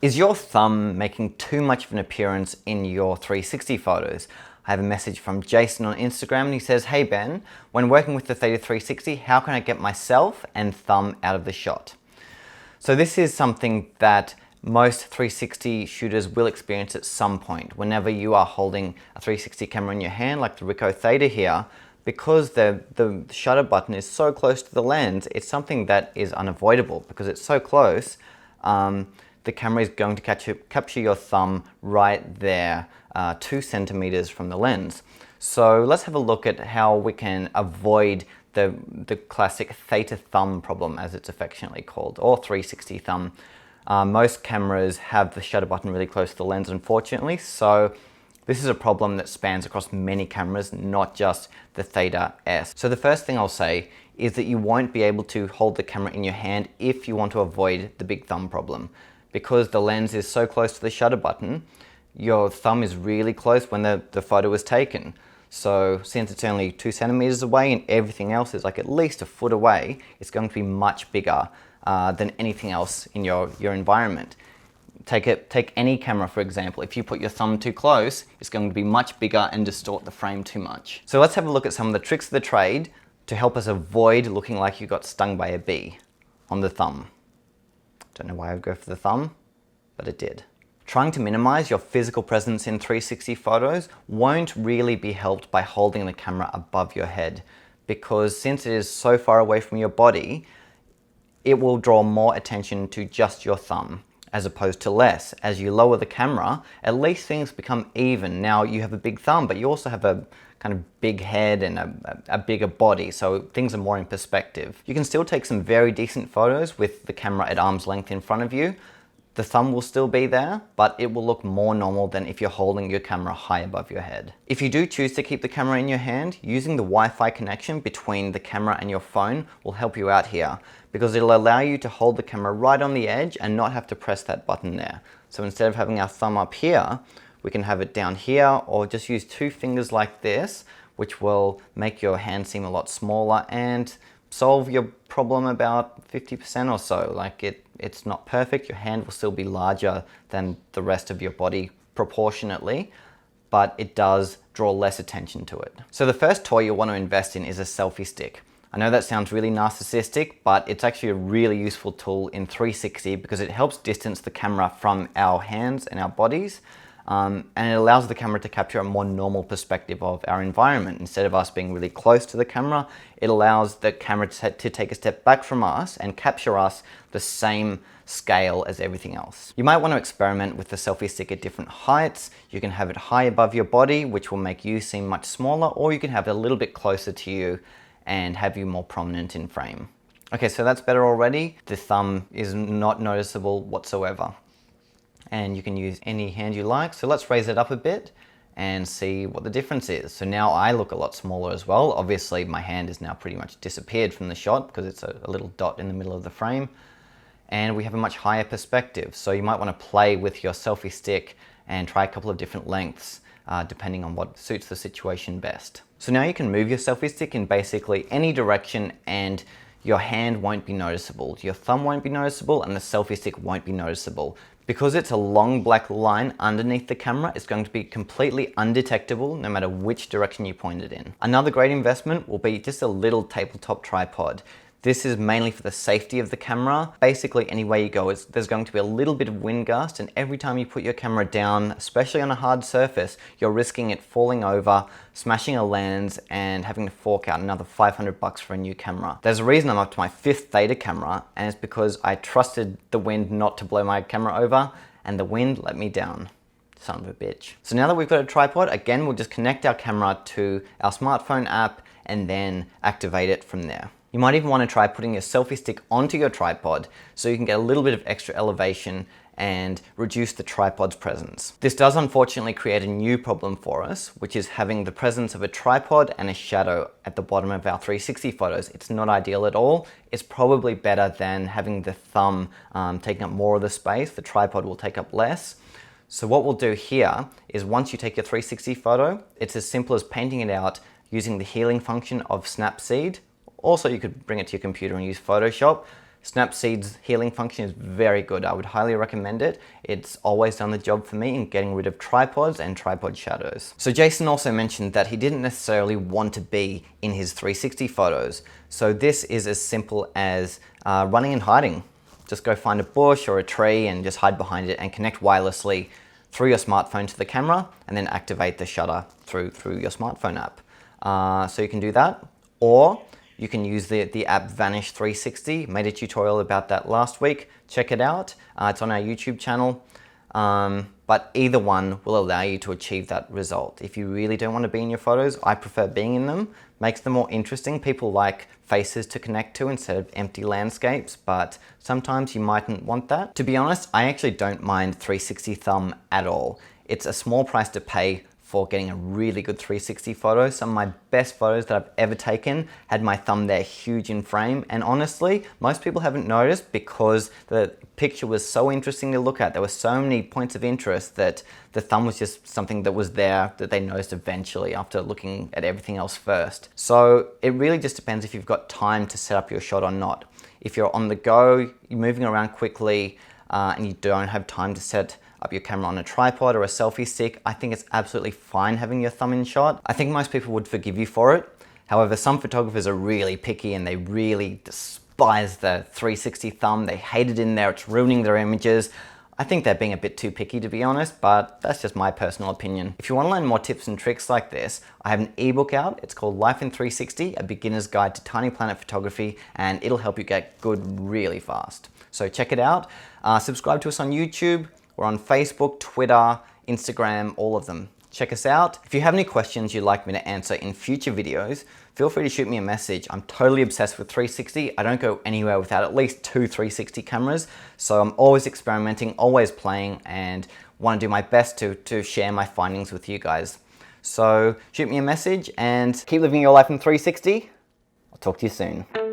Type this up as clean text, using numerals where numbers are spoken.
Is your thumb making too much of an appearance in your 360 photos? I have a message from Jason on Instagram and he says, "Hey Ben, when working with the Theta 360, how can I get myself and thumb out of the shot?" So this is something that most 360 shooters will experience at some point. Whenever you are holding a 360 camera in your hand, like the Ricoh Theta here, because the shutter button is so close to the lens, it's something that is unavoidable because it's so close. The camera is going to capture your thumb right there, 2 centimeters from the lens. So let's have a look at how we can avoid the classic Theta thumb problem, as it's affectionately called, or 360 thumb. Most cameras have the shutter button really close to the lens, unfortunately, so this is a problem that spans across many cameras, not just the Theta S. So the first thing I'll say is that you won't be able to hold the camera in your hand if you want to avoid the big thumb problem. Because the lens is so close to the shutter button, your thumb is really close when the photo was taken. So since it's only 2 centimeters away and everything else is like at least a foot away, it's going to be much bigger than anything else in your environment. Take any camera, for example. If you put your thumb too close, it's going to be much bigger and distort the frame too much. So let's have a look at some of the tricks of the trade to help us avoid looking like you got stung by a bee on the thumb. Don't know why I would go for the thumb, but it did. Trying to minimize your physical presence in 360 photos won't really be helped by holding the camera above your head, because since it is so far away from your body, it will draw more attention to just your thumb as opposed to less. As you lower the camera, at least things become even. Now you have a big thumb, but you also have a kind of big head and a bigger body, so things are more in perspective. You can still take some very decent photos with the camera at arm's length in front of you. The thumb will still be there, but it will look more normal than if you're holding your camera high above your head. If you do choose to keep the camera in your hand, using the Wi-Fi connection between the camera and your phone will help you out here, because it'll allow you to hold the camera right on the edge and not have to press that button there. So instead of having our thumb up here, we can have it down here, or just use 2 fingers like this, which will make your hand seem a lot smaller and solve your problem about 50% or so. Like it's not perfect, your hand will still be larger than the rest of your body proportionately, but it does draw less attention to it. So the first toy you'll want to invest in is a selfie stick. I know that sounds really narcissistic, but it's actually a really useful tool in 360 because it helps distance the camera from our hands and our bodies. And it allows the camera to capture a more normal perspective of our environment. Instead of us being really close to the camera, it allows the camera to take a step back from us and capture us the same scale as everything else. You might want to experiment with the selfie stick at different heights. You can have it high above your body, which will make you seem much smaller, or you can have it a little bit closer to you and have you more prominent in frame. Okay, so that's better already. The thumb is not noticeable whatsoever. And you can use any hand you like. So let's raise it up a bit and see what the difference is. So now I look a lot smaller as well. Obviously my hand is now pretty much disappeared from the shot because it's a little dot in the middle of the frame. And we have a much higher perspective. So you might want to play with your selfie stick and try a couple of different lengths depending on what suits the situation best. So now you can move your selfie stick in basically any direction and your hand won't be noticeable, your thumb won't be noticeable, and the selfie stick won't be noticeable. Because it's a long black line underneath the camera, it's going to be completely undetectable no matter which direction you point it in. Another great investment will be just a little tabletop tripod. This is mainly for the safety of the camera. Basically, anywhere you go, there's going to be a little bit of wind gust, and every time you put your camera down, especially on a hard surface, you're risking it falling over, smashing a lens, and having to fork out another $500 for a new camera. There's a reason I'm up to my 5th Theta camera, and it's because I trusted the wind not to blow my camera over, and the wind let me down. Son of a bitch. So now that we've got a tripod, again, we'll just connect our camera to our smartphone app and then activate it from there. You might even want to try putting your selfie stick onto your tripod so you can get a little bit of extra elevation and reduce the tripod's presence. This does unfortunately create a new problem for us, which is having the presence of a tripod and a shadow at the bottom of our 360 photos. It's not ideal at all. It's probably better than having the thumb taking up more of the space. The tripod will take up less. So what we'll do here is once you take your 360 photo, it's as simple as painting it out using the healing function of Snapseed. Also, you could bring it to your computer and use Photoshop. Snapseed's healing function is very good. I would highly recommend it. It's always done the job for me in getting rid of tripods and tripod shadows. So Jason also mentioned that he didn't necessarily want to be in his 360 photos. So this is as simple as running and hiding. Just go find a bush or a tree and just hide behind it and connect wirelessly through your smartphone to the camera and then activate the shutter through your smartphone app. So you can do that, or you can use the app Vanish 360. Made a tutorial about that last week. Check it out. It's on our YouTube channel. But either one will allow you to achieve that result. If you really don't want to be in your photos, I prefer being in them. Makes them more interesting. People like faces to connect to instead of empty landscapes, but sometimes you mightn't want that. To be honest, I actually don't mind 360 thumb at all. It's a small price to pay for getting a really good 360 photo. Some of my best photos that I've ever taken had my thumb there huge in frame, and honestly, most people haven't noticed because the picture was so interesting to look at. There were so many points of interest that the thumb was just something that was there that they noticed eventually after looking at everything else first. So it really just depends if you've got time to set up your shot or not. If you're on the go, you're moving around quickly, and you don't have time to set up your camera on a tripod or a selfie stick, I think it's absolutely fine having your thumb in shot. I think most people would forgive you for it. However, some photographers are really picky and they really despise the 360 thumb. They hate it in there, it's ruining their images. I think they're being a bit too picky, to be honest, but that's just my personal opinion. If you want to learn more tips and tricks like this, I have an ebook out. It's called Life in 360, A Beginner's Guide to Tiny Planet Photography, and it'll help you get good really fast. So check it out. Subscribe to us on YouTube. We're on Facebook, Twitter, Instagram, all of them. Check us out. If you have any questions you'd like me to answer in future videos, feel free to shoot me a message. I'm totally obsessed with 360. I don't go anywhere without at least 2 360 cameras. So I'm always experimenting, always playing, and want to do my best to share my findings with you guys. So shoot me a message and keep living your life in 360. I'll talk to you soon.